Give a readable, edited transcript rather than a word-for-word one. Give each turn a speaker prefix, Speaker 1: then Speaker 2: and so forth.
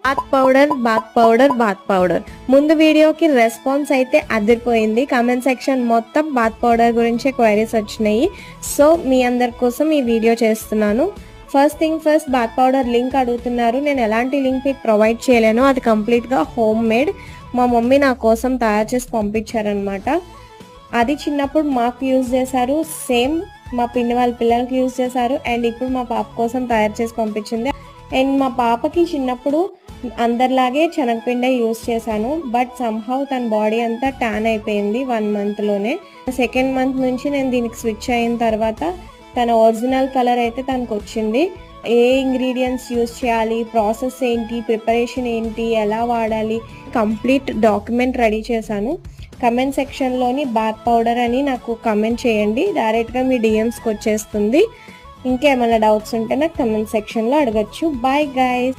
Speaker 1: Bath powder ముందు వీడియోకి response అయితే అదిరిపోయింది. కామెంట్ సెక్షన్ మొత్తం బాత్ పౌడర్ గురించే క్వైరీస్ వచ్చినాయి. సో మీ అందరి కోసం ఈ వీడియో చేస్తున్నాను. First thing first, bath powder link అడుగుతున్నారు. నేను ఎలాంటి లింక్ మీకు ప్రొవైడ్ చేయలేను, అది కంప్లీట్గా హోమ్ మేడ్. మా మమ్మీ నా కోసం తయారు చేసి పంపించారనమాట. అది చిన్నప్పుడు మాకు యూజ్ చేశారు, సేమ్ మా పిన్ని వాళ్ళ పిల్లలకి యూజ్ చేశారు, అండ్ ఇప్పుడు మా పాప కోసం తయారు చేసి పంపించింది. అండ్ మా పాపకి చిన్నప్పుడు అందరిలాగే శనగపిండే యూజ్ చేశాను, బట్ సమ్హౌ తన బాడీ అంతా ట్యాన్ అయిపోయింది 1 monthలోనే. సెకండ్ మంత్ నుంచి నేను దీనికి స్విచ్ అయిన తర్వాత తన ఒరిజినల్ కలర్ అయితే తనకు వచ్చింది. ఏ ఇంగ్రీడియంట్స్ యూజ్ చేయాలి, ప్రాసెస్ ఏంటి, ప్రిపరేషన్ ఏంటి, ఎలా వాడాలి, కంప్లీట్ డాక్యుమెంట్ రెడీ చేశాను. కమెంట్ సెక్షన్లోని బాత్ పౌడర్ అని నాకు కమెంట్ చేయండి, డైరెక్ట్గా మీ డిఎమ్స్కి వచ్చేస్తుంది. ఇంకేమైనా డౌట్స్ ఉంటే నాకు కమెంట్ సెక్షన్లో అడగచ్చు. Bye guys.